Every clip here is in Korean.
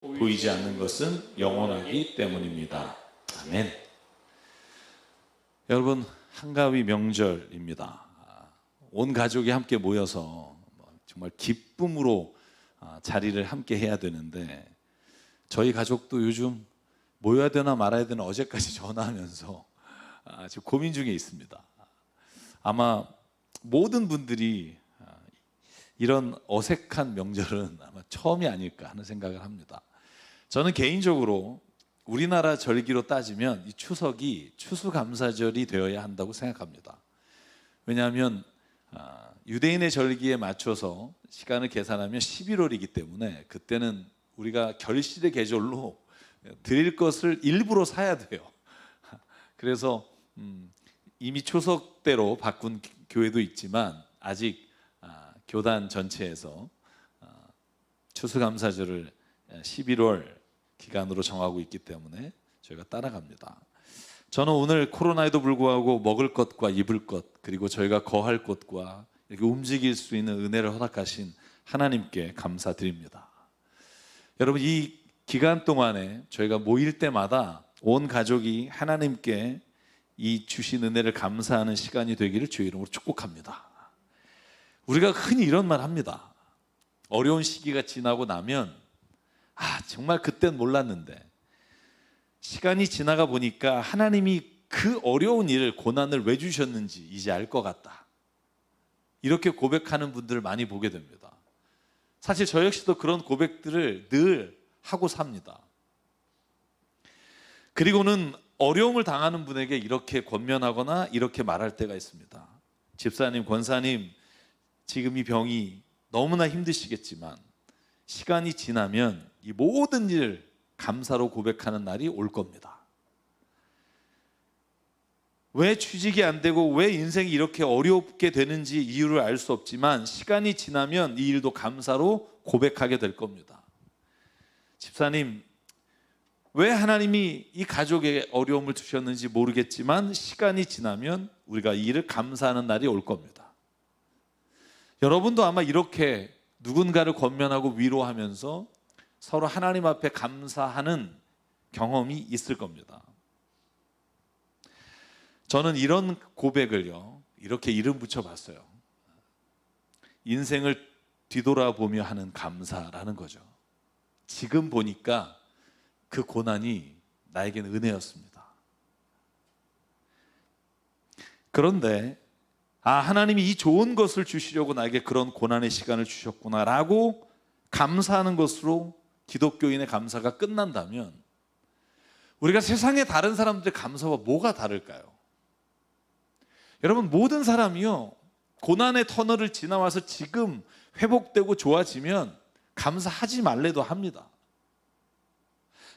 보이지 않는 것은 영원하기 때문입니다. 아멘. 여러분, 한가위 명절입니다. 온 가족이 함께 모여서 정말 기쁨으로 자리를 함께 해야 되는데, 저희 가족도 요즘 모여야 되나 말아야 되나 어제까지 전화하면서 지금 고민 중에 있습니다. 아마 모든 분들이 이런 어색한 명절은 아마 처음이 아닐까 하는 생각을 합니다. 저는 개인적으로 우리나라 절기로 따지면 이 추석이 추수감사절이 되어야 한다고 생각합니다. 왜냐하면 유대인의 절기에 맞춰서 시간을 계산하면 11월이기 때문에 그때는 우리가 결실의 계절로 드릴 것을 일부러 사야 돼요. 그래서 이미 추석대로 바꾼 교회도 있지만 아직 교단 전체에서 추수감사절을 11월 기간으로 정하고 있기 때문에 저희가 따라갑니다. 저는 오늘 코로나에도 불구하고 먹을 것과 입을 것, 그리고 저희가 거할 곳과 이렇게 움직일 수 있는 은혜를 허락하신 하나님께 감사드립니다. 여러분, 이 기간 동안에 저희가 모일 때마다 온 가족이 하나님께 이 주신 은혜를 감사하는 시간이 되기를 주의 이름으로 축복합니다. 우리가 흔히 이런 말 합니다. 어려운 시기가 지나고 나면 정말 그땐 몰랐는데 시간이 지나가 보니까 하나님이 그 어려운 일을, 고난을 왜 주셨는지 이제 알 것 같다. 이렇게 고백하는 분들을 많이 보게 됩니다. 사실 저 역시도 그런 고백들을 늘 하고 삽니다. 그리고는 어려움을 당하는 분에게 이렇게 권면하거나 이렇게 말할 때가 있습니다. 집사님, 권사님, 지금 이 병이 너무나 힘드시겠지만 시간이 지나면 이 모든 일을 감사로 고백하는 날이 올 겁니다. 왜 취직이 안 되고 왜 인생이 이렇게 어렵게 되는지 이유를 알 수 없지만 시간이 지나면 이 일도 감사로 고백하게 될 겁니다. 집사님, 왜 하나님이 이 가족에 어려움을 주셨는지 모르겠지만 시간이 지나면 우리가 이 일을 감사하는 날이 올 겁니다. 여러분도 아마 이렇게 누군가를 권면하고 위로하면서 서로 하나님 앞에 감사하는 경험이 있을 겁니다. 저는 이런 고백을요, 이렇게 이름 붙여봤어요. 인생을 뒤돌아보며 하는 감사라는 거죠. 지금 보니까 그 고난이 나에게는 은혜였습니다. 그런데 하나님이 이 좋은 것을 주시려고 나에게 그런 고난의 시간을 주셨구나라고 감사하는 것으로 기독교인의 감사가 끝난다면 우리가 세상의 다른 사람들의 감사와 뭐가 다를까요? 여러분, 모든 사람이요, 고난의 터널을 지나와서 지금 회복되고 좋아지면 감사하지 말래도 합니다.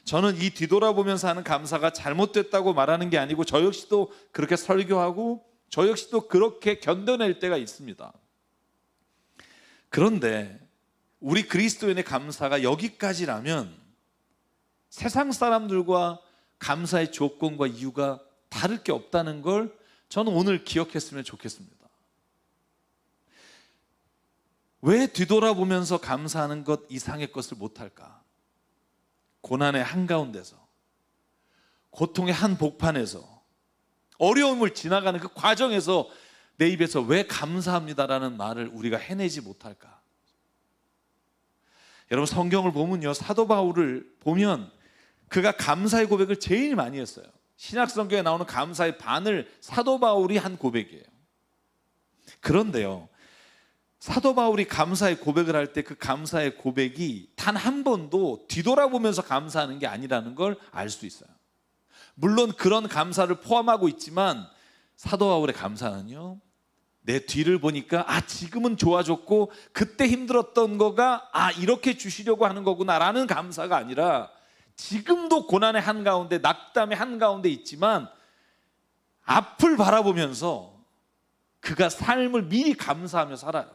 저는 이 뒤돌아보면서 하는 감사가 잘못됐다고 말하는 게 아니고 저 역시도 그렇게 설교하고 저 역시도 그렇게 견뎌낼 때가 있습니다. 그런데 우리 그리스도인의 감사가 여기까지라면 세상 사람들과 감사의 조건과 이유가 다를 게 없다는 걸 저는 오늘 기억했으면 좋겠습니다. 왜 뒤돌아보면서 감사하는 것 이상의 것을 못할까? 고난의 한가운데서, 고통의 한복판에서, 어려움을 지나가는 그 과정에서 내 입에서 왜 감사합니다라는 말을 우리가 해내지 못할까? 여러분, 성경을 보면요, 사도 바울을 보면 그가 감사의 고백을 제일 많이 했어요. 신약 성경에 나오는 감사의 반을 사도 바울이 한 고백이에요. 그런데요, 사도 바울이 감사의 고백을 할 때 그 감사의 고백이 단 한 번도 뒤돌아보면서 감사하는 게 아니라는 걸 알 수 있어요. 물론 그런 감사를 포함하고 있지만 사도 바울의 감사는요, 내 뒤를 보니까 지금은 좋아졌고 그때 힘들었던 거가 이렇게 주시려고 하는 거구나라는 감사가 아니라 지금도 고난의 한가운데, 낙담의 한가운데 있지만 앞을 바라보면서 그가 삶을 미리 감사하며 살아요.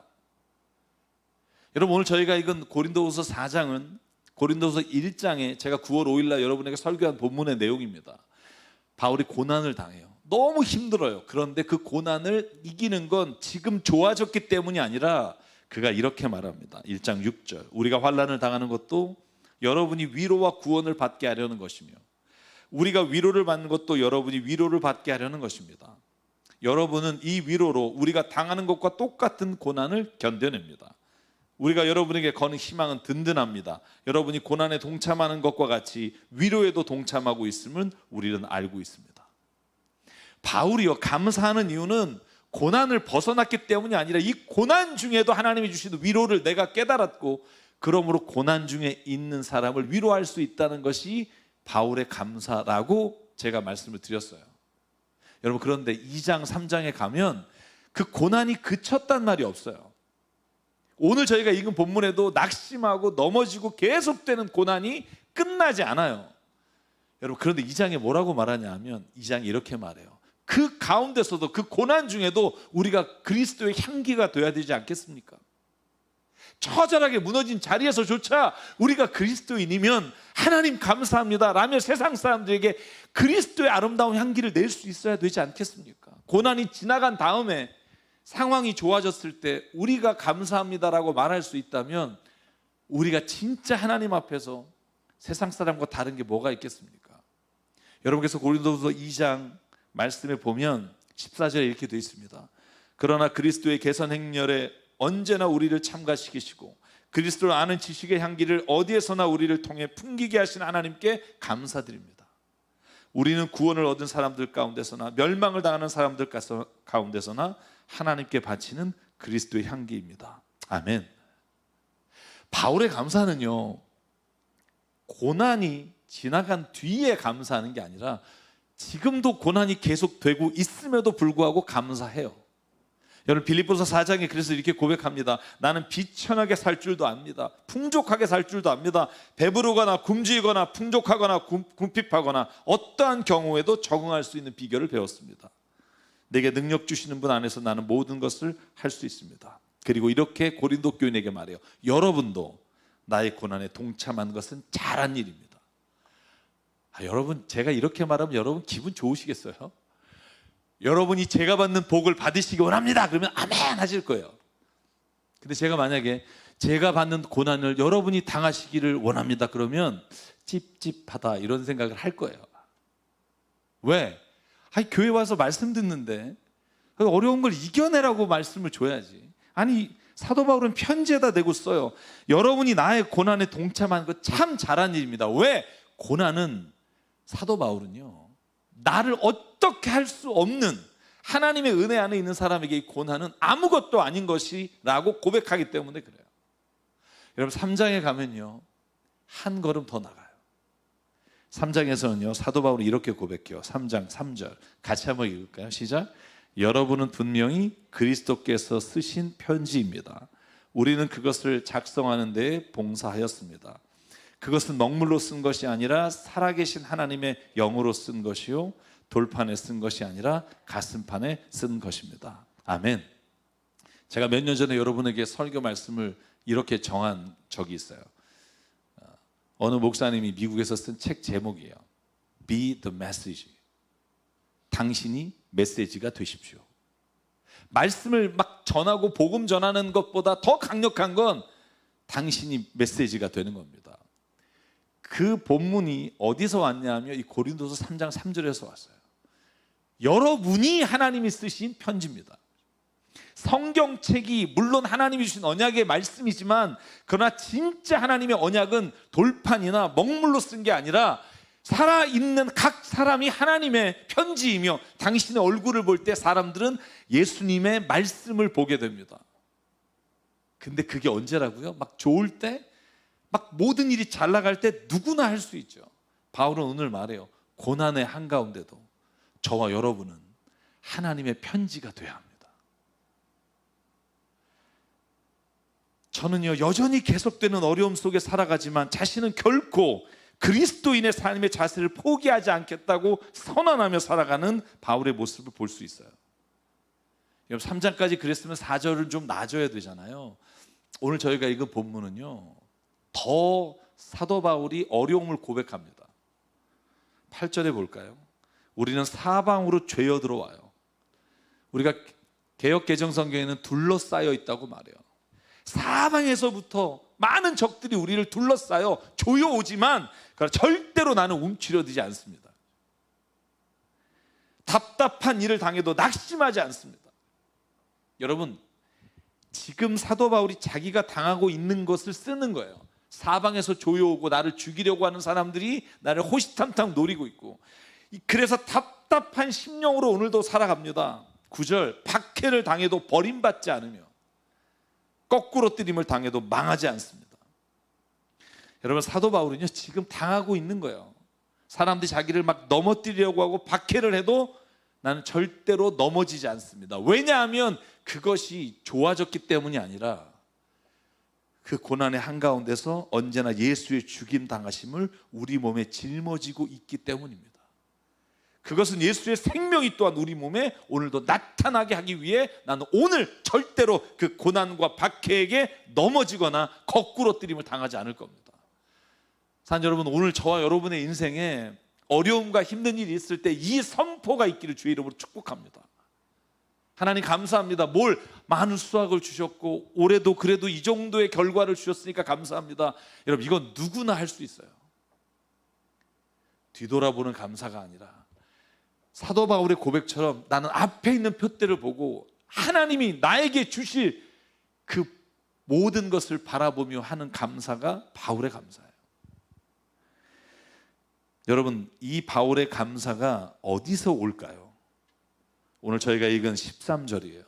여러분, 오늘 저희가 읽은 고린도후서 4장은 고린도후서 1장에 제가 9월 5일날 여러분에게 설교한 본문의 내용입니다. 바울이 고난을 당해요. 너무 힘들어요. 그런데 그 고난을 이기는 건 지금 좋아졌기 때문이 아니라 그가 이렇게 말합니다. 1장 6절, 우리가 환난을 당하는 것도 여러분이 위로와 구원을 받게 하려는 것이며, 우리가 위로를 받는 것도 여러분이 위로를 받게 하려는 것입니다. 여러분은 이 위로로 우리가 당하는 것과 똑같은 고난을 견뎌냅니다. 우리가 여러분에게 거는 희망은 든든합니다. 여러분이 고난에 동참하는 것과 같이 위로에도 동참하고 있음을 우리는 알고 있습니다. 바울이요, 감사하는 이유는 고난을 벗어났기 때문이 아니라 이 고난 중에도 하나님이 주시는 위로를 내가 깨달았고, 그러므로 고난 중에 있는 사람을 위로할 수 있다는 것이 바울의 감사라고 제가 말씀을 드렸어요. 여러분, 그런데 2장 3장에 가면 그 고난이 그쳤단 말이 없어요. 오늘 저희가 읽은 본문에도 낙심하고 넘어지고 계속되는 고난이 끝나지 않아요. 여러분, 그런데 2장에 뭐라고 말하냐 하면 2장이 이렇게 말해요. 그 가운데서도, 그 고난 중에도 우리가 그리스도의 향기가 되어야 되지 않겠습니까? 처절하게 무너진 자리에서조차 우리가 그리스도인이면 하나님 감사합니다 라며 세상 사람들에게 그리스도의 아름다운 향기를 낼 수 있어야 되지 않겠습니까? 고난이 지나간 다음에 상황이 좋아졌을 때 우리가 감사합니다라고 말할 수 있다면 우리가 진짜 하나님 앞에서 세상 사람과 다른 게 뭐가 있겠습니까? 여러분께서 고린도후서 2장 말씀에 보면 14절에 이렇게 되어 있습니다. 그러나 그리스도의 개선 행렬에 언제나 우리를 참가시키시고 그리스도를 아는 지식의 향기를 어디에서나 우리를 통해 풍기게 하신 하나님께 감사드립니다. 우리는 구원을 얻은 사람들 가운데서나 멸망을 당하는 사람들 가운데서나 하나님께 바치는 그리스도의 향기입니다. 아멘. 바울의 감사는요, 고난이 지나간 뒤에 감사하는 게 아니라 지금도 고난이 계속되고 있음에도 불구하고 감사해요. 여러분, 빌립보서 4장에 그래서 이렇게 고백합니다. 나는 비천하게 살 줄도 압니다. 풍족하게 살 줄도 압니다. 배부르거나 굶주리거나 풍족하거나 궁핍하거나 어떠한 경우에도 적응할 수 있는 비결을 배웠습니다. 내게 능력 주시는 분 안에서 나는 모든 것을 할 수 있습니다. 그리고 이렇게 고린도 교인에게 말해요. 여러분도 나의 고난에 동참한 것은 잘한 일입니다. 여러분, 제가 이렇게 말하면 여러분 기분 좋으시겠어요? 여러분이 제가 받는 복을 받으시기 원합니다 그러면 아멘 하실 거예요. 근데 제가 만약에 제가 받는 고난을 여러분이 당하시기를 원합니다 그러면 찝찝하다 이런 생각을 할 거예요. 왜? 교회 와서 말씀 듣는데 어려운 걸 이겨내라고 말씀을 줘야지. 아니, 사도 바울은 편지에다 내고 써요. 여러분이 나의 고난에 동참한 거 참 잘한 일입니다. 왜? 고난은, 사도 바울은요, 나를 어떻게 할 수 없는 하나님의 은혜 안에 있는 사람에게 이 고난은 아무것도 아닌 것이라고 고백하기 때문에 그래요. 여러분, 3장에 가면요, 한 걸음 더 나가요. 3장에서는요, 사도 바울이 이렇게 고백해요. 3장 3절 같이 한번 읽을까요? 시작. 여러분은 분명히 그리스도께서 쓰신 편지입니다. 우리는 그것을 작성하는 데 봉사하였습니다. 그것은 먹물로 쓴 것이 아니라 살아계신 하나님의 영으로 쓴 것이요, 돌판에 쓴 것이 아니라 가슴판에 쓴 것입니다. 아멘. 제가 몇 년 전에 여러분에게 설교 말씀을 이렇게 정한 적이 있어요. 어느 목사님이 미국에서 쓴 책 제목이에요. Be the message. 당신이 메시지가 되십시오. 말씀을 막 전하고 복음 전하는 것보다 더 강력한 건 당신이 메시지가 되는 겁니다. 그 본문이 어디서 왔냐면 이 고린도서 3장 3절에서 왔어요. 여러분이 하나님이 쓰신 편지입니다. 성경책이 물론 하나님이 주신 언약의 말씀이지만, 그러나 진짜 하나님의 언약은 돌판이나 먹물로 쓴 게 아니라 살아있는 각 사람이 하나님의 편지이며, 당신의 얼굴을 볼 때 사람들은 예수님의 말씀을 보게 됩니다. 근데 그게 언제라고요? 막 좋을 때, 막 모든 일이 잘 나갈 때 누구나 할 수 있죠. 바울은 오늘 말해요. 고난의 한가운데도 저와 여러분은 하나님의 편지가 돼야 합니다. 저는요, 여전히 계속되는 어려움 속에 살아가지만 자신은 결코 그리스도인의 삶의 자세를 포기하지 않겠다고 선언하며 살아가는 바울의 모습을 볼 수 있어요. 여러분, 3장까지 그랬으면 4절은 좀 나아져야 되잖아요. 오늘 저희가 읽은 본문은요, 더 사도 바울이 어려움을 고백합니다. 8절에 볼까요? 우리는 사방으로 죄어 들어와요. 우리가 개역 개정 성경에는 둘러싸여 있다고 말해요. 사방에서부터 많은 적들이 우리를 둘러싸여 조여오지만 절대로 나는 움츠려들지 않습니다. 답답한 일을 당해도 낙심하지 않습니다. 여러분, 지금 사도 바울이 자기가 당하고 있는 것을 쓰는 거예요. 사방에서 조여오고 나를 죽이려고 하는 사람들이 나를 호시탐탐 노리고 있고, 그래서 답답한 심령으로 오늘도 살아갑니다. 9절, 박해를 당해도 버림받지 않으며 거꾸로 뜨림을 당해도 망하지 않습니다. 여러분, 사도 바울은요 지금 당하고 있는 거예요. 사람들이 자기를 막 넘어뜨리려고 하고 박해를 해도 나는 절대로 넘어지지 않습니다. 왜냐하면 그것이 좋아졌기 때문이 아니라 그 고난의 한가운데서 언제나 예수의 죽임 당하심을 우리 몸에 짊어지고 있기 때문입니다. 그것은 예수의 생명이 또한 우리 몸에 오늘도 나타나게 하기 위해 나는 오늘 절대로 그 고난과 박해에게 넘어지거나 거꾸로 뜨림을 당하지 않을 겁니다. 사랑 여러분, 오늘 저와 여러분의 인생에 어려움과 힘든 일이 있을 때 이 선포가 있기를 주의 이름으로 축복합니다. 하나님 감사합니다. 많은 수확을 주셨고 올해도 그래도 이 정도의 결과를 주셨으니까 감사합니다. 여러분, 이건 누구나 할 수 있어요. 뒤돌아보는 감사가 아니라 사도 바울의 고백처럼 나는 앞에 있는 표대를 보고 하나님이 나에게 주실 그 모든 것을 바라보며 하는 감사가 바울의 감사예요. 여러분, 이 바울의 감사가 어디서 올까요? 오늘 저희가 읽은 13절이에요.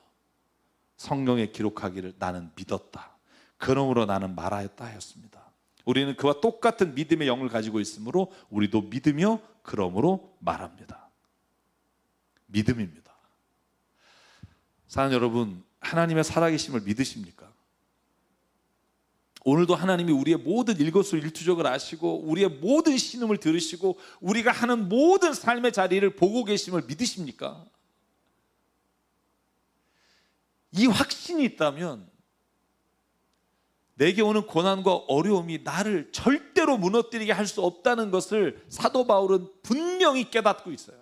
성경에 기록하기를 나는 믿었다, 그러므로 나는 말하였다 하였습니다. 우리는 그와 똑같은 믿음의 영을 가지고 있으므로 우리도 믿으며 그러므로 말합니다. 믿음입니다. 사랑하는 여러분, 하나님의 살아계심을 믿으십니까? 오늘도 하나님이 우리의 모든 일거수일투족을 아시고 우리의 모든 신음을 들으시고 우리가 하는 모든 삶의 자리를 보고 계심을 믿으십니까? 이 확신이 있다면 내게 오는 고난과 어려움이 나를 절대로 무너뜨리게 할 수 없다는 것을 사도 바울은 분명히 깨닫고 있어요.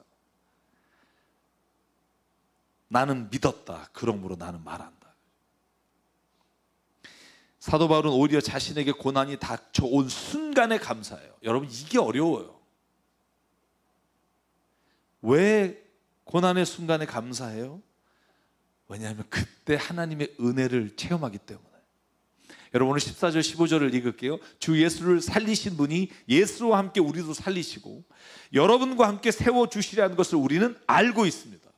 나는 믿었다, 그러므로 나는 말한다. 사도 바울은 오히려 자신에게 고난이 닥쳐온 순간에 감사해요. 여러분, 이게 어려워요. 왜 고난의 순간에 감사해요? 왜냐하면 그때 하나님의 은혜를 체험하기 때문에. 여러분, 오늘 14절 15절을 읽을게요. 주 예수를 살리신 분이 예수와 함께 우리도 살리시고 여러분과 함께 세워주시라는 것을 우리는 알고 있습니다.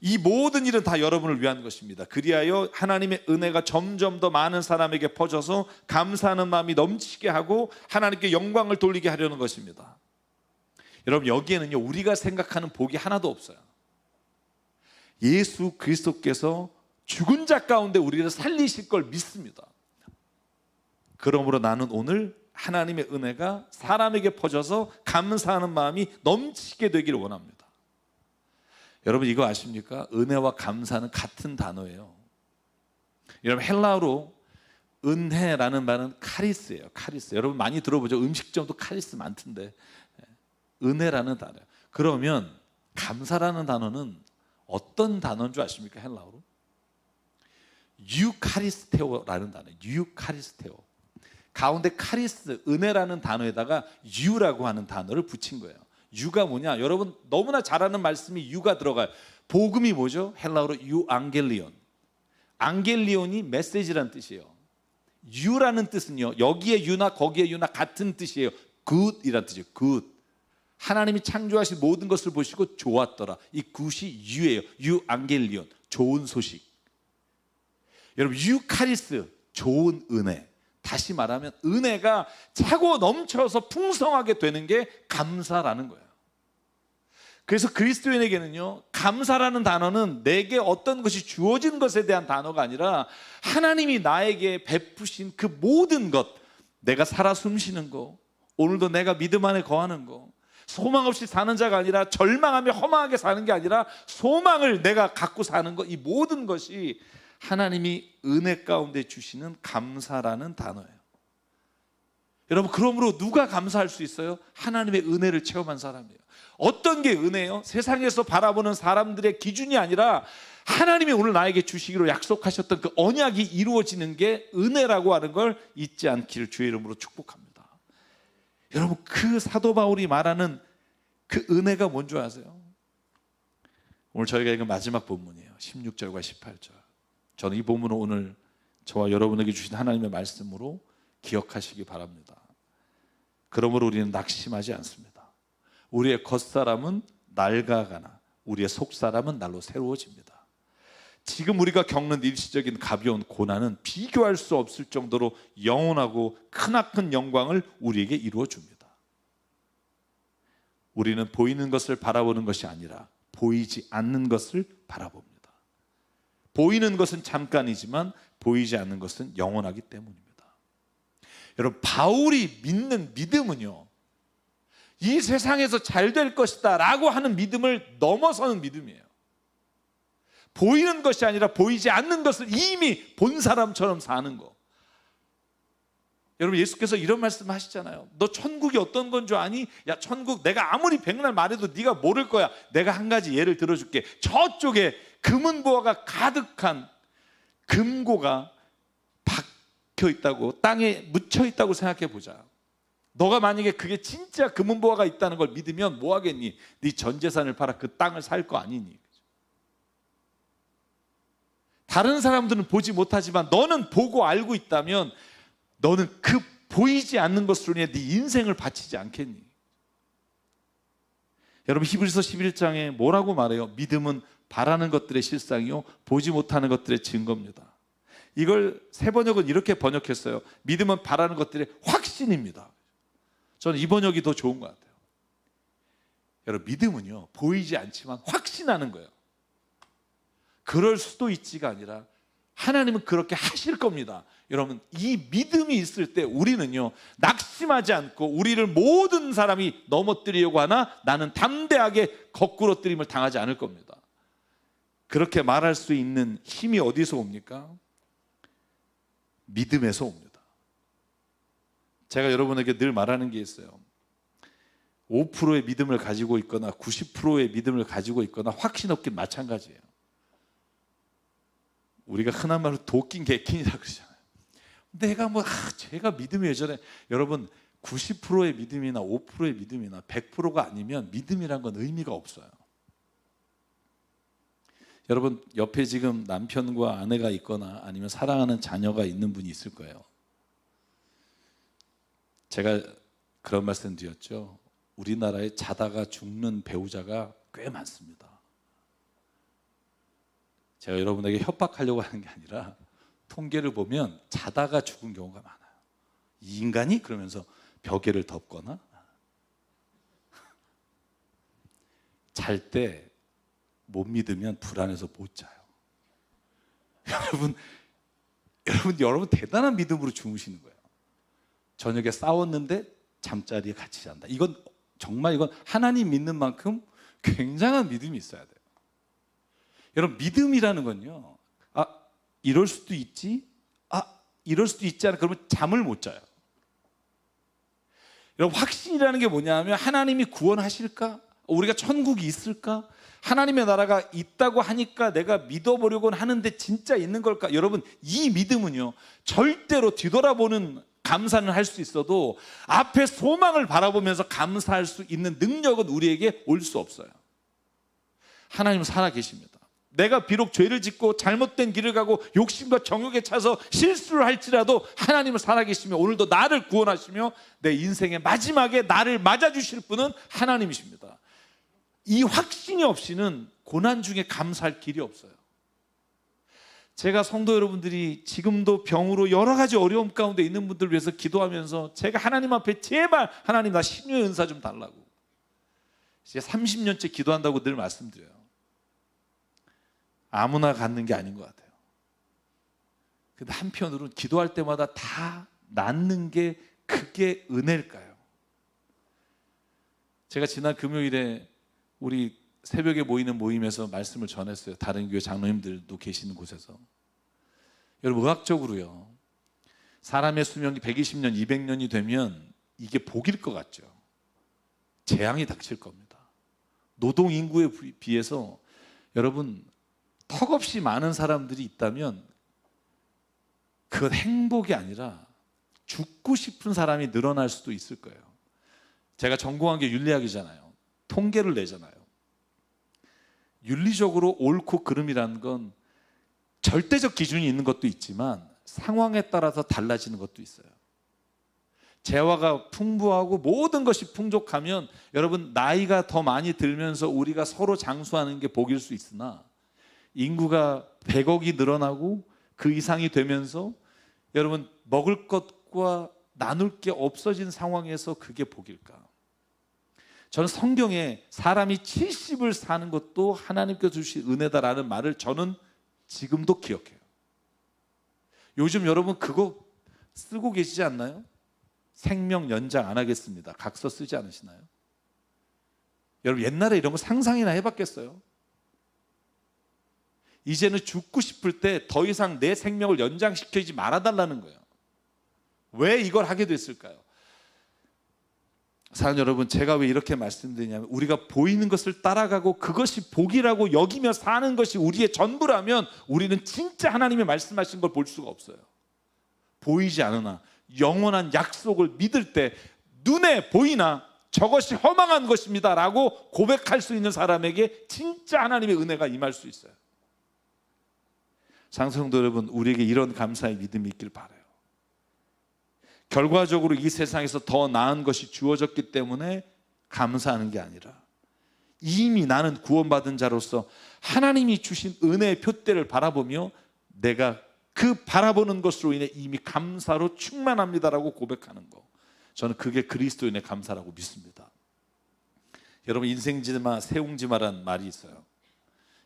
이 모든 일은 다 여러분을 위한 것입니다. 그리하여 하나님의 은혜가 점점 더 많은 사람에게 퍼져서 감사하는 마음이 넘치게 하고 하나님께 영광을 돌리게 하려는 것입니다. 여러분, 여기에는요 우리가 생각하는 복이 하나도 없어요. 예수 그리스도께서 죽은 자 가운데 우리를 살리실 걸 믿습니다. 그러므로 나는 오늘 하나님의 은혜가 사람에게 퍼져서 감사하는 마음이 넘치게 되기를 원합니다. 여러분, 이거 아십니까? 은혜와 감사는 같은 단어예요. 여러분, 헬라어로 은혜라는 말은 카리스예요. 카리스. 여러분 많이 들어보죠? 음식점도 카리스 많던데. 은혜라는 단어예요. 그러면 감사라는 단어는 어떤 단어인 줄 아십니까? 헬라어로 유카리스테오라는 단어예요. 유카리스테오. 가운데 카리스, 은혜라는 단어에다가 유라고 하는 단어를 붙인 거예요. 유가 뭐냐? 여러분 너무나 잘 아는 말씀이 유가 들어가요. 복음이 뭐죠? 헬라어로 유앙겔리온. 앙겔리온이 메시지란 뜻이에요. 유라는 뜻은요, 여기에 유나 거기에 유나 같은 뜻이에요. 굿이란 뜻이에요. 굿. 하나님이 창조하신 모든 것을 보시고 좋았더라. 이 굿이 유예요. 유앙겔리온, 좋은 소식. 여러분, 유카리스, 좋은 은혜. 다시 말하면 은혜가 차고 넘쳐서 풍성하게 되는 게 감사라는 거예요. 그래서 그리스도인에게는요, 감사라는 단어는 내게 어떤 것이 주어진 것에 대한 단어가 아니라 하나님이 나에게 베푸신 그 모든 것, 내가 살아 숨쉬는 거, 오늘도 내가 믿음 안에 거하는 거, 소망 없이 사는 자가 아니라 절망하며 허망하게 사는 게 아니라 소망을 내가 갖고 사는 것, 이 모든 것이 하나님이 은혜 가운데 주시는 감사라는 단어예요. 여러분, 그러므로 누가 감사할 수 있어요? 하나님의 은혜를 체험한 사람이에요. 어떤 게 은혜예요? 세상에서 바라보는 사람들의 기준이 아니라 하나님이 오늘 나에게 주시기로 약속하셨던 그 언약이 이루어지는 게 은혜라고 하는 걸 잊지 않기를 주의 이름으로 축복합니다. 여러분, 그 사도 바울이 말하는 그 은혜가 뭔지 아세요? 오늘 저희가 읽은 마지막 본문이에요. 16절과 18절. 저는 이 본문을 오늘 저와 여러분에게 주신 하나님의 말씀으로 기억하시기 바랍니다. 그러므로 우리는 낙심하지 않습니다. 우리의 겉사람은 낡아가나 우리의 속사람은 날로 새로워집니다. 지금 우리가 겪는 일시적인 가벼운 고난은 비교할 수 없을 정도로 영원하고 크나큰 영광을 우리에게 이루어 줍니다. 우리는 보이는 것을 바라보는 것이 아니라 보이지 않는 것을 바라봅니다. 보이는 것은 잠깐이지만 보이지 않는 것은 영원하기 때문입니다. 여러분, 바울이 믿는 믿음은요, 이 세상에서 잘 될 것이다 라고 하는 믿음을 넘어서는 믿음이에요. 보이는 것이 아니라 보이지 않는 것을 이미 본 사람처럼 사는 거. 여러분, 예수께서 이런 말씀 하시잖아요. 너 천국이 어떤 건 줄 아니? 야, 천국 내가 아무리 백날 말해도 네가 모를 거야. 내가 한 가지 예를 들어줄게. 저쪽에 금은보화가 가득한 금고가 박혀 있다고, 땅에 묻혀 있다고 생각해 보자. 너가 만약에 그게 진짜 금은보화가 있다는 걸 믿으면 뭐 하겠니? 네 전 재산을 팔아 그 땅을 살 거 아니니? 다른 사람들은 보지 못하지만 너는 보고 알고 있다면 너는 그 보이지 않는 것으로 인해 네 인생을 바치지 않겠니? 여러분, 히브리서 11장에 뭐라고 말해요? 믿음은 바라는 것들의 실상이요 보지 못하는 것들의 증거입니다. 이걸 새 번역은 이렇게 번역했어요. 믿음은 바라는 것들의 확신입니다. 저는 이 번역이 더 좋은 것 같아요. 여러분, 믿음은요 보이지 않지만 확신하는 거예요. 그럴 수도 있지가 아니라 하나님은 그렇게 하실 겁니다. 여러분, 이 믿음이 있을 때 우리는요 낙심하지 않고 우리를 모든 사람이 넘어뜨리려고 하나 나는 담대하게 거꾸로뜨림을 당하지 않을 겁니다. 그렇게 말할 수 있는 힘이 어디서 옵니까? 믿음에서 옵니다. 제가 여러분에게 늘 말하는 게 있어요. 5%의 믿음을 가지고 있거나 90%의 믿음을 가지고 있거나 확신 없긴 마찬가지예요. 우리가 흔한 말로 도낀 개낀이라고 그러잖아요. 내가 제가 믿음이 예전에, 여러분 90%의 믿음이나 5%의 믿음이나 100%가 아니면 믿음이란 건 의미가 없어요. 여러분, 옆에 지금 남편과 아내가 있거나 아니면 사랑하는 자녀가 있는 분이 있을 거예요. 제가 그런 말씀 드렸죠. 우리나라에 자다가 죽는 배우자가 꽤 많습니다. 제가 여러분에게 협박하려고 하는 게 아니라 통계를 보면 자다가 죽은 경우가 많아요. 이 인간이? 그러면서 벽에를 덮거나 잘 때 못 믿으면 불안해서 못 자요. 여러분 대단한 믿음으로 주무시는 거예요. 저녁에 싸웠는데 잠자리에 같이 잔다. 이건 하나님 믿는 만큼 굉장한 믿음이 있어야 돼요. 여러분, 믿음이라는 건요, 이럴 수도 있지, 이럴 수도 있지 않아, 그러면 잠을 못 자요. 여러분, 확신이라는 게 뭐냐면 하나님이 구원하실까? 우리가 천국이 있을까? 하나님의 나라가 있다고 하니까 내가 믿어보려고는 하는데 진짜 있는 걸까? 여러분, 이 믿음은요 절대로 뒤돌아보는 감사는 할 수 있어도 앞에 소망을 바라보면서 감사할 수 있는 능력은 우리에게 올 수 없어요. 하나님은 살아계십니다. 내가 비록 죄를 짓고 잘못된 길을 가고 욕심과 정욕에 차서 실수를 할지라도 하나님은 살아계시며 오늘도 나를 구원하시며 내 인생의 마지막에 나를 맞아주실 분은 하나님이십니다. 이 확신이 없이는 고난 중에 감사할 길이 없어요. 제가 성도 여러분들이 지금도 병으로 여러 가지 어려움 가운데 있는 분들을 위해서 기도하면서 제가 하나님 앞에 제발 하나님 나 신유의 은사 좀 달라고, 이제 30년째 기도한다고 늘 말씀드려요. 아무나 갖는 게 아닌 것 같아요. 근데 한편으로는 기도할 때마다 다 낫는 게 그게 은혜일까요? 제가 지난 금요일에 우리 새벽에 모이는 모임에서 말씀을 전했어요. 다른 교회 장로님들도 계시는 곳에서. 여러분, 의학적으로요 사람의 수명이 120년, 200년이 되면 이게 복일 것 같죠. 재앙이 닥칠 겁니다. 노동 인구에 비해서 여러분 턱없이 많은 사람들이 있다면 그건 행복이 아니라 죽고 싶은 사람이 늘어날 수도 있을 거예요. 제가 전공한 게 윤리학이잖아요. 통계를 내잖아요. 윤리적으로 옳고 그름이라는 건 절대적 기준이 있는 것도 있지만 상황에 따라서 달라지는 것도 있어요. 재화가 풍부하고 모든 것이 풍족하면 여러분 나이가 더 많이 들면서 우리가 서로 장수하는 게 복일 수 있으나 인구가 100억이 늘어나고 그 이상이 되면서 여러분 먹을 것과 나눌 게 없어진 상황에서 그게 복일까? 저는 성경에 사람이 70을 사는 것도 하나님께서 주신 은혜다라는 말을 저는 지금도 기억해요. 요즘 여러분 그거 쓰고 계시지 않나요? 생명 연장 안 하겠습니다. 각서 쓰지 않으시나요? 여러분 옛날에 이런 거 상상이나 해봤겠어요? 이제는 죽고 싶을 때 더 이상 내 생명을 연장시키지 말아달라는 거예요. 왜 이걸 하게 됐을까요? 사랑하는 여러분, 제가 왜 이렇게 말씀드리냐면 우리가 보이는 것을 따라가고 그것이 복이라고 여기며 사는 것이 우리의 전부라면 우리는 진짜 하나님이 말씀하신 걸 볼 수가 없어요. 보이지 않으나 영원한 약속을 믿을 때 눈에 보이나 저것이 허망한 것입니다 라고 고백할 수 있는 사람에게 진짜 하나님의 은혜가 임할 수 있어요. 장성도 여러분, 우리에게 이런 감사의 믿음이 있길 바라요. 결과적으로 이 세상에서 더 나은 것이 주어졌기 때문에 감사하는 게 아니라 이미 나는 구원받은 자로서 하나님이 주신 은혜의 표대를 바라보며 내가 그 바라보는 것으로 인해 이미 감사로 충만합니다라고 고백하는 거, 저는 그게 그리스도인의 감사라고 믿습니다. 여러분 인생지마 세웅지마라는 말이 있어요.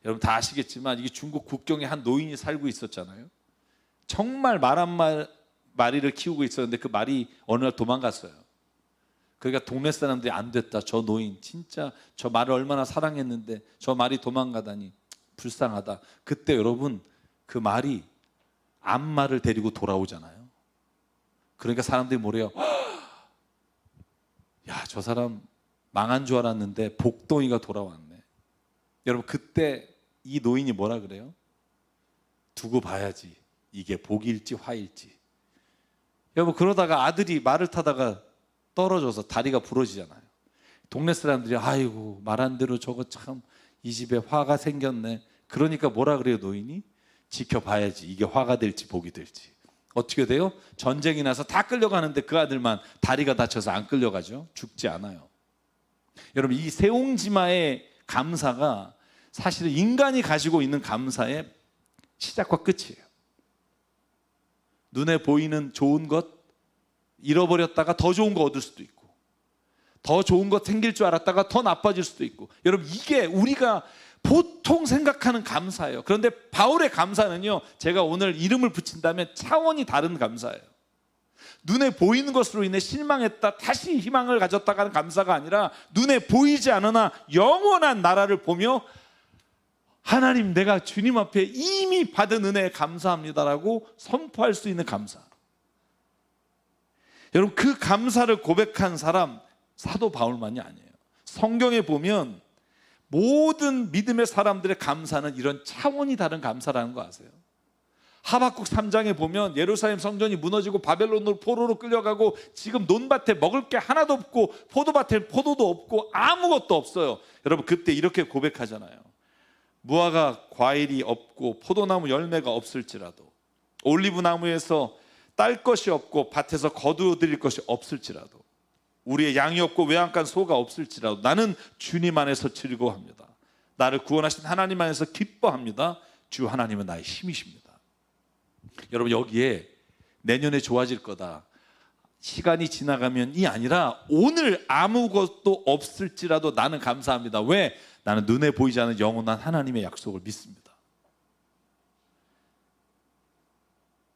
여러분 다 아시겠지만 이게 중국 국경에 한 노인이 살고 있었잖아요. 정말 말 한 마리를 키우고 있었는데 그 말이 어느 날 도망갔어요. 그러니까 동네 사람들이 안 됐다, 저 노인 진짜 저 말을 얼마나 사랑했는데 저 말이 도망가다니 불쌍하다. 그때 여러분 그 말이 암말을 데리고 돌아오잖아요. 그러니까 사람들이 뭐래요? 야, 저 사람 망한 줄 알았는데 복덩이가 돌아왔네. 여러분 그때 이 노인이 뭐라 그래요? 두고 봐야지 이게 복일지 화일지. 여러분 그러다가 아들이 말을 타다가 떨어져서 다리가 부러지잖아요. 동네 사람들이 아이고 말한 대로 저거 참 이 집에 화가 생겼네. 그러니까 뭐라 그래요 노인이? 지켜봐야지 이게 화가 될지 복이 될지. 어떻게 돼요? 전쟁이 나서 다 끌려가는데 그 아들만 다리가 다쳐서 안 끌려가죠. 죽지 않아요. 여러분 이 세옹지마의 감사가 사실은 인간이 가지고 있는 감사의 시작과 끝이에요. 눈에 보이는 좋은 것 잃어버렸다가 더 좋은 거 얻을 수도 있고, 더 좋은 것 생길 줄 알았다가 더 나빠질 수도 있고, 여러분 이게 우리가 보통 생각하는 감사예요. 그런데 바울의 감사는요, 제가 오늘 이름을 붙인다면 차원이 다른 감사예요. 눈에 보이는 것으로 인해 실망했다 다시 희망을 가졌다가 하는 감사가 아니라 눈에 보이지 않으나 영원한 나라를 보며 하나님 내가 주님 앞에 이미 받은 은혜에 감사합니다라고 선포할 수 있는 감사. 여러분 그 감사를 고백한 사람 사도 바울만이 아니에요. 성경에 보면 모든 믿음의 사람들의 감사는 이런 차원이 다른 감사라는 거 아세요? 하박국 3장에 보면 예루살렘 성전이 무너지고 바벨론으로 포로로 끌려가고 지금 논밭에 먹을 게 하나도 없고 포도밭에 포도도 없고 아무것도 없어요. 여러분 그때 이렇게 고백하잖아요. 무화과 과일이 없고 포도나무 열매가 없을지라도, 올리브 나무에서 딸 것이 없고 밭에서 거두어들일 것이 없을지라도, 우리의 양이 없고 외양간 소가 없을지라도 나는 주님 안에서 즐거워합니다. 나를 구원하신 하나님 안에서 기뻐합니다. 주 하나님은 나의 힘이십니다. 여러분 여기에 내년에 좋아질 거다, 시간이 지나가면이 아니라 오늘 아무것도 없을지라도 나는 감사합니다. 왜? 나는 눈에 보이지 않는 영원한 하나님의 약속을 믿습니다.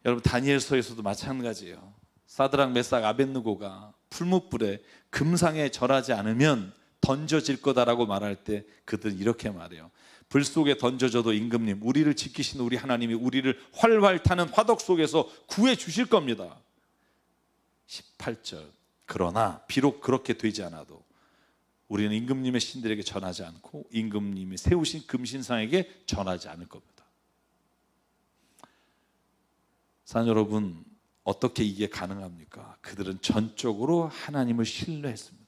여러분 다니엘서에서도 마찬가지예요. 사드락 메삭 아벳느고가 풀무불에 금상에 절하지 않으면 던져질 거다라고 말할 때 그들은 이렇게 말해요. 불 속에 던져져도 임금님, 우리를 지키신 우리 하나님이 우리를 활활 타는 화덕 속에서 구해 주실 겁니다. 18절. 그러나 비록 그렇게 되지 않아도 우리는 임금님의 신들에게 전하지 않고 임금님이 세우신 금신상에게 전하지 않을 겁니다. 사랑 여러분, 어떻게 이게 가능합니까? 그들은 전적으로 하나님을 신뢰했습니다.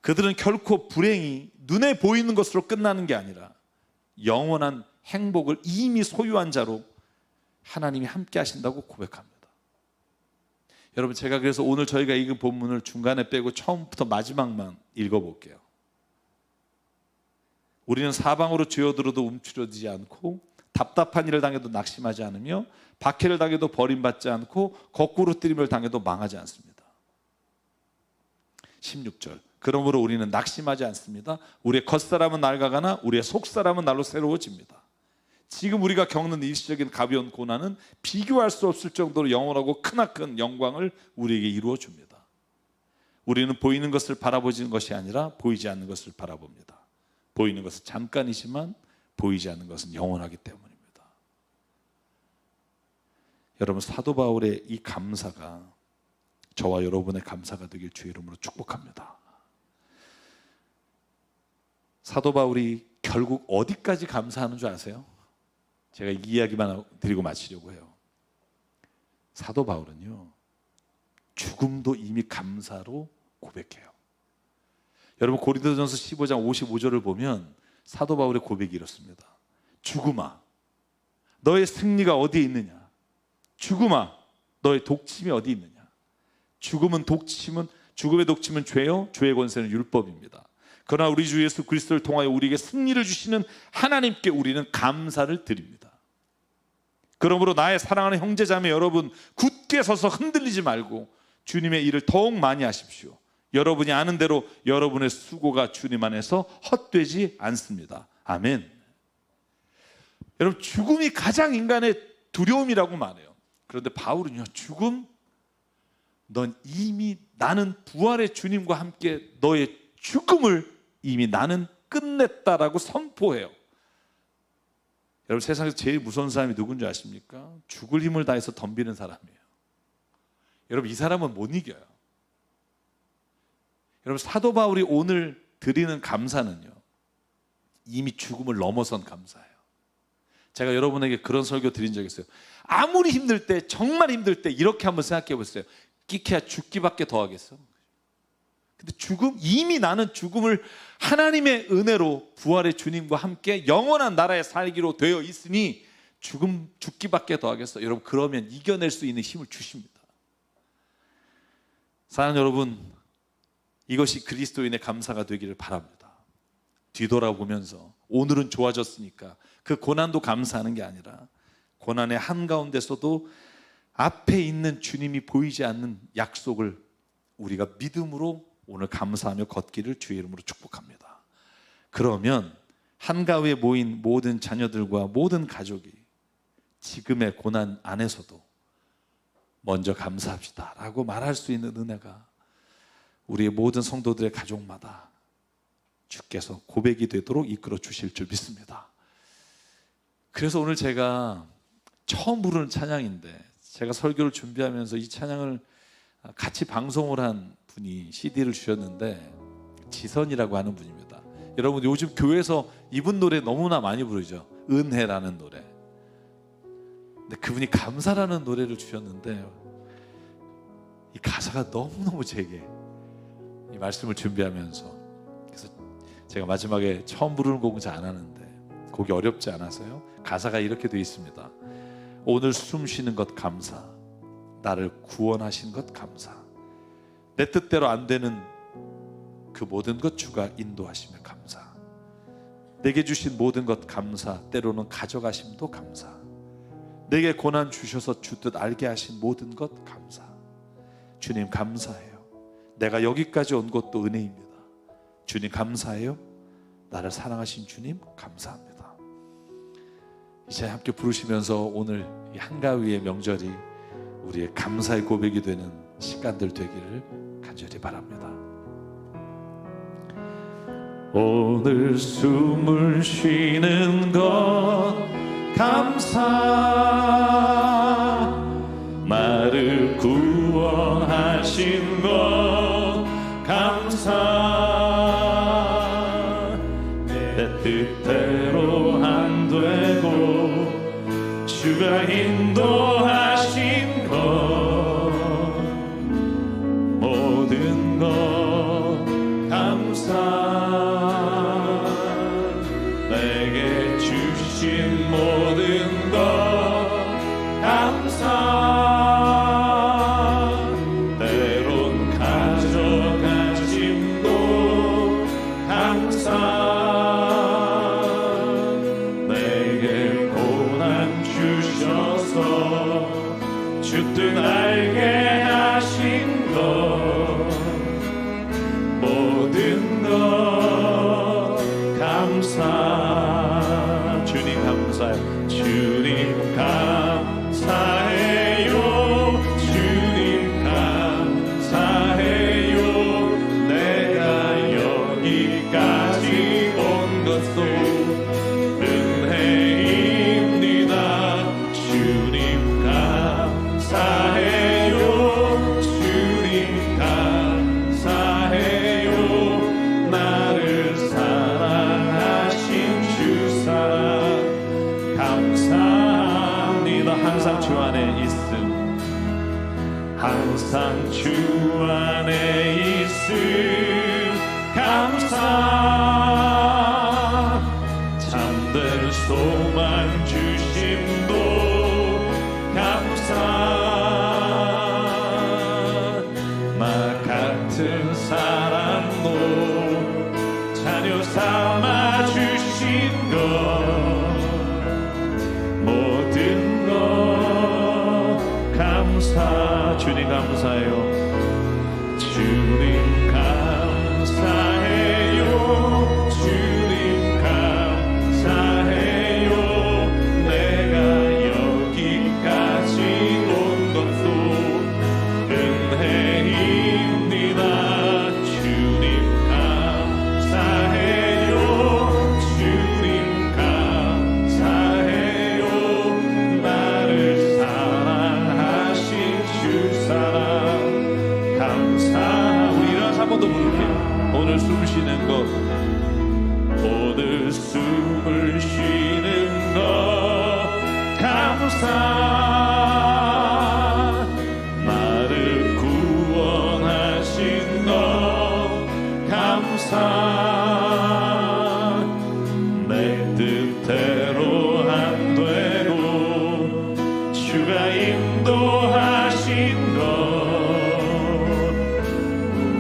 그들은 결코 불행이 눈에 보이는 것으로 끝나는 게 아니라 영원한 행복을 이미 소유한 자로 하나님이 함께 하신다고 고백합니다. 여러분, 제가 그래서 오늘 저희가 읽은 본문을 중간에 빼고 처음부터 마지막만 읽어볼게요. 우리는 사방으로 죄어들어도 움츠러들지 않고 답답한 일을 당해도 낙심하지 않으며 박해를 당해도 버림받지 않고 거꾸로 뜨림을 당해도 망하지 않습니다. 16절. 그러므로 우리는 낙심하지 않습니다. 우리의 겉사람은 낡아가나 우리의 속사람은 날로 새로워집니다. 지금 우리가 겪는 일시적인 가벼운 고난은 비교할 수 없을 정도로 영원하고 크나큰 영광을 우리에게 이루어 줍니다. 우리는 보이는 것을 바라보는 것이 아니라 보이지 않는 것을 바라봅니다. 보이는 것은 잠깐이지만 보이지 않는 것은 영원하기 때문입니다. 여러분, 사도 바울의 이 감사가 저와 여러분의 감사가 되길 주의 이름으로 축복합니다. 사도 바울이 결국 어디까지 감사하는 줄 아세요? 제가 이 이야기만 드리고 마치려고 해요. 사도 바울은요, 죽음도 이미 감사로 고백해요. 여러분, 고린도전서 15장 55절을 보면 사도 바울의 고백이 이렇습니다. 죽음아, 너의 승리가 어디에 있느냐? 죽음아, 너의 독침이 어디 있느냐? 죽음의 독침은 죄요, 죄의 권세는 율법입니다. 그러나 우리 주 예수 그리스도를 통하여 우리에게 승리를 주시는 하나님께 우리는 감사를 드립니다. 그러므로 나의 사랑하는 형제자매 여러분, 굳게 서서 흔들리지 말고 주님의 일을 더욱 많이 하십시오. 여러분이 아는 대로 여러분의 수고가 주님 안에서 헛되지 않습니다. 아멘. 여러분, 죽음이 가장 인간의 두려움이라고 말해요. 그런데 바울은요, 죽음, 넌 이미 나는 부활의 주님과 함께 너의 죽음을 이미 나는 끝냈다라고 선포해요. 여러분, 세상에서 제일 무서운 사람이 누군지 아십니까? 죽을 힘을 다해서 덤비는 사람이에요. 여러분, 이 사람은 못 이겨요. 여러분, 사도 바울이 오늘 드리는 감사는요, 이미 죽음을 넘어선 감사예요. 제가 여러분에게 그런 설교 드린 적 있어요. 아무리 힘들 때, 정말 힘들 때 이렇게 한번 생각해 보세요. 끼케야 죽기밖에 더 하겠어? 근데 이미 나는 죽음을 하나님의 은혜로 부활의 주님과 함께 영원한 나라에 살기로 되어 있으니 죽기밖에 더 하겠어? 여러분, 그러면 이겨낼 수 있는 힘을 주십니다. 사랑하는 여러분, 이것이 그리스도인의 감사가 되기를 바랍니다. 뒤돌아보면서 오늘은 좋아졌으니까 그 고난도 감사하는 게 아니라 고난의 한가운데서도 앞에 있는 주님이 보이지 않는 약속을 우리가 믿음으로 오늘 감사하며 걷기를 주의 이름으로 축복합니다. 그러면 한가위에 모인 모든 자녀들과 모든 가족이 지금의 고난 안에서도 먼저 감사합시다 라고 말할 수 있는 은혜가 우리의 모든 성도들의 가족마다 주께서 고백이 되도록 이끌어 주실 줄 믿습니다. 그래서 오늘 제가 처음 부르는 찬양인데, 제가 설교를 준비하면서 이 찬양을 같이 방송을 한 분이 CD를 주셨는데, 지선이라고 하는 분입니다. 여러분, 요즘 교회에서 이분 노래 너무나 많이 부르죠. 은혜라는 노래. 근데 그분이 감사라는 노래를 주셨는데, 이 가사가 너무너무 제게 이 말씀을 준비하면서, 그래서 제가 마지막에 처음 부르는 곡은 잘 안 하는데 곡이 어렵지 않아서요, 가사가 이렇게 되어 있습니다. 오늘 숨 쉬는 것 감사, 나를 구원하신 것 감사, 내 뜻대로 안 되는 그 모든 것 주가 인도하시며 감사, 내게 주신 모든 것 감사, 때로는 가져가심도 감사, 내게 고난 주셔서 주 뜻 알게 하신 모든 것 감사. 주님 감사해요. 내가 여기까지 온 것도 은혜입니다. 주님 감사해요. 나를 사랑하신 주님 감사합니다. 이제 함께 부르시면서 오늘 이 한가위의 명절이 우리의 감사의 고백이 되는 시간들 되기를 간절히 바랍니다. 오늘 숨을 쉬는 것 감사, 나를 것 감사, 내게 주신 모든 것 감사, 때론 가져가심도 감사, 내게 고난 주셔서 주뜻 알게 하신 것 모든 것 감사. 주님 감사해요. 주님 감사해요. 주님 감사해요. 내가 여기까지 온 것도 은혜입니다. 주님 감사해요. 주님 감사해요. 나를 사랑하신 주 사랑 감사합니다. 항상 주 안에 있음, 항상 주 안에 있음 감사, 잠든 소망 주심도 감사, 나 같은 사람도 자녀 삼아 주신 것 모든 것 감사. 주님 감사해요. 주님 감사해요. 주님 감사해요. 내가 여기까지 온 것도 은혜입니다. 주님 감사해요. 주님 감사해요. 나를 사랑하신 주 사랑 감사. 우리 일어나서 한 번 더 부를게요. 오늘 숨 쉬는 것, 오늘 숨을 쉬는 것 감사, 나를 구원하신 것 감사, 내 뜻대로 안 되고 주가 인도하신 것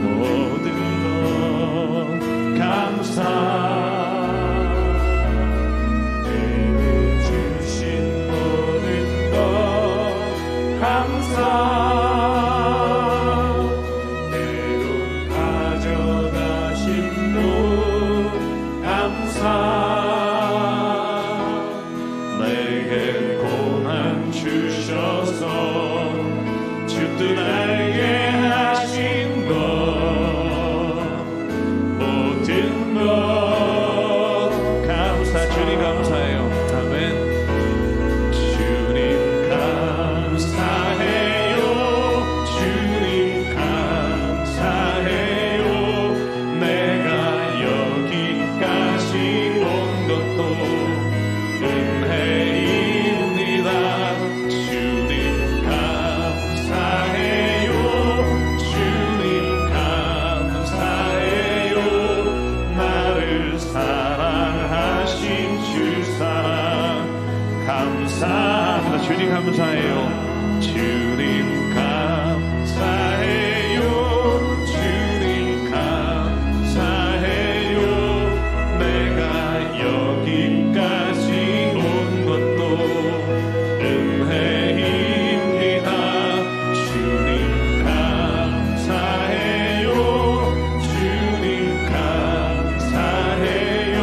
모든 것 감사, 내게 주신 모든 것 감사, 때론 가져가신 것 감사, 내게 고난 주셔서 주뜻 알게 하신 것 모든 것 감사. 주님 감사해요. 아멘. 주님 감사해요. 주님 감사해요. 내가 여기까지 온 것도 은혜입니다. 주님 감사해요. 주님 감사해요. 나를 사랑하신 주 사랑 감사합니다. 주님 감사해요. 주님 감사해요. 주님 감사해요. 내가 여기까지 온 것도 은혜입니다. 주님 감사해요. 주님 감사해요.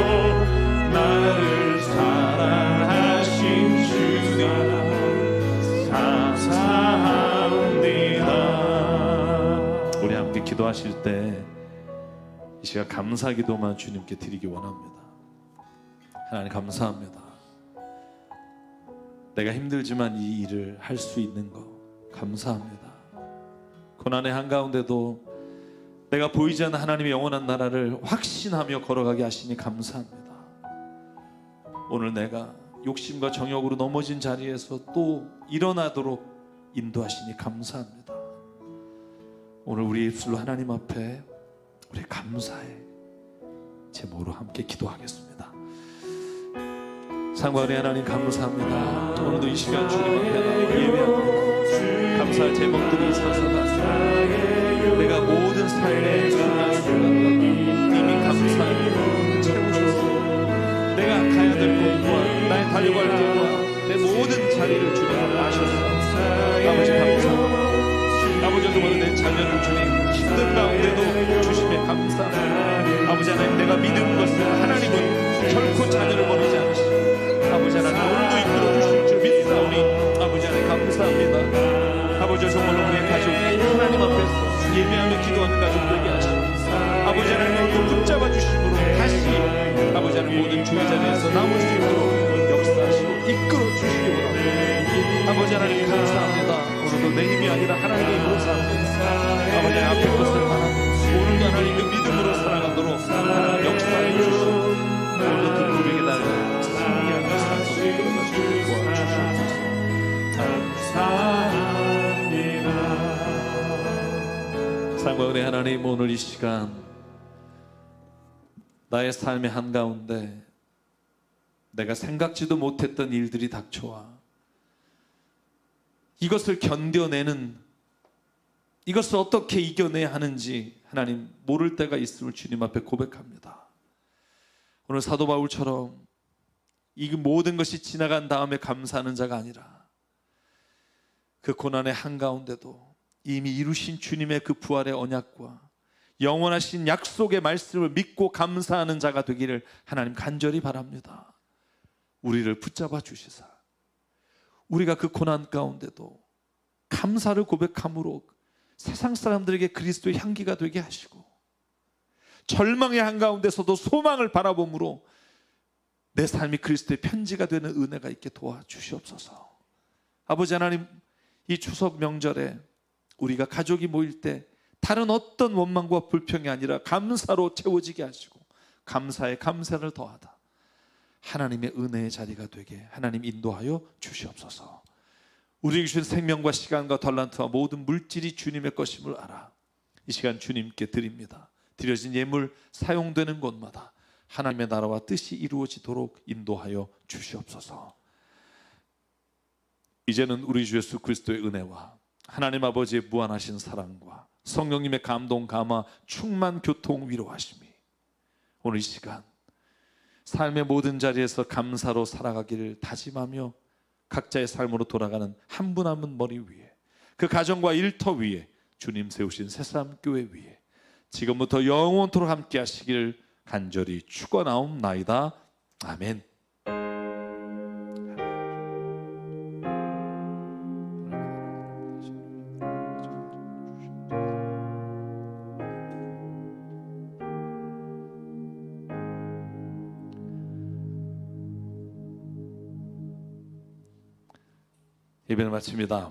나를 사랑하신 주 사랑 감사합니다. 우리 함께 기도하실 때 이 시간 감사 기도만 주님께 드리기 원합니다. 하나님 감사합니다. 내가 힘들지만 이 일을 할 수 있는 것 감사합니다. 고난의 한가운데도 내가 보이지 않는 하나님의 영원한 나라를 확신하며 걸어가게 하시니 감사합니다. 오늘 내가 욕심과 정욕으로 넘어진 자리에서 또 일어나도록 인도하시니 감사합니다. 오늘 우리 입술로 하나님 앞에 우리 감사의 제목으로 함께 기도하겠습니다. 상관의 하나님 감사합니다. 오늘도 이 시간 주님 앞에 예배합니다. 감사의 제목들이 있어서가 내가 모든 삶의 중요한 순간마다 이미 감사를 채우셨습니다. 내가 가야 될 곳과 나의 달려갈 길과 내 모든 자리를 주님 앞에 아셨습니다. 아버지 감사합니다. 아버지 오늘 내 자녀를 주님 힘든 가운데도 주심에 감사합니다. 아버지 하나님 내가 믿은 것은 하나님은 결코 자녀를 버리지 않으시고 아버지 하나님 오늘도 이끌어 주실 줄 믿사오니 아버지 하나님 감사합니다. 아버지 정말로 우리의 가족이 하나님 앞에서 예배하며 기도하는 가족 되게 하시고 아버지 하나님 붙잡아 주심으로 다시 아버지 하나님 모든 주의 자리에서 남을 수 있도록 역사하시고 이끌어 주시기 원합니다. 아버지 하나님 감사합니다. 오늘도 내 힘이 아니라 하나님의 힘으로 살아갑니다. 아버지 앞에 것을 바라고 오늘도 하나님 그 믿음으로 살아가도록 하나님 역사해 주시고 오늘도 그 고백에 달려 승리하는 삶을 이끌어가시고 도와주시옵소서. 사랑하는 하나님, 오늘 이 시간 나의 삶의 한가운데 내가 생각지도 못했던 일들이 닥쳐와 이것을 견뎌내는, 이것을 어떻게 이겨내야 하는지 하나님 모를 때가 있음을 주님 앞에 고백합니다. 오늘 사도 바울처럼 이 모든 것이 지나간 다음에 감사하는 자가 아니라 그 고난의 한가운데도 이미 이루신 주님의 그 부활의 언약과 영원하신 약속의 말씀을 믿고 감사하는 자가 되기를 하나님 간절히 바랍니다. 우리를 붙잡아 주시사 우리가 그 고난 가운데도 감사를 고백함으로 세상 사람들에게 그리스도의 향기가 되게 하시고 절망의 한가운데서도 소망을 바라봄으로 내 삶이 그리스도의 편지가 되는 은혜가 있게 도와주시옵소서. 아버지 하나님, 이 추석 명절에 우리가 가족이 모일 때 다른 어떤 원망과 불평이 아니라 감사로 채워지게 하시고 감사에 감사를 더하다 하나님의 은혜의 자리가 되게 하나님 인도하여 주시옵소서. 우리에게 주신 생명과 시간과 탤런트와 모든 물질이 주님의 것임을 알아 이 시간 주님께 드립니다. 드려진 예물 사용되는 곳마다 하나님의 나라와 뜻이 이루어지도록 인도하여 주시옵소서. 이제는 우리 주 예수 그리스도의 은혜와 하나님 아버지의 무한하신 사랑과 성령님의 감동 감화 충만 교통 위로하심이 오늘 이 시간 삶의 모든 자리에서 감사로 살아가기를 다짐하며 각자의 삶으로 돌아가는 한 분 한 분 머리 위에 그 가정과 일터 위에 주님 세우신 새사람교회 위에 지금부터 영원토록 함께 하시기를 간절히 축원하옵나이다. 아멘. 예배를 마칩니다.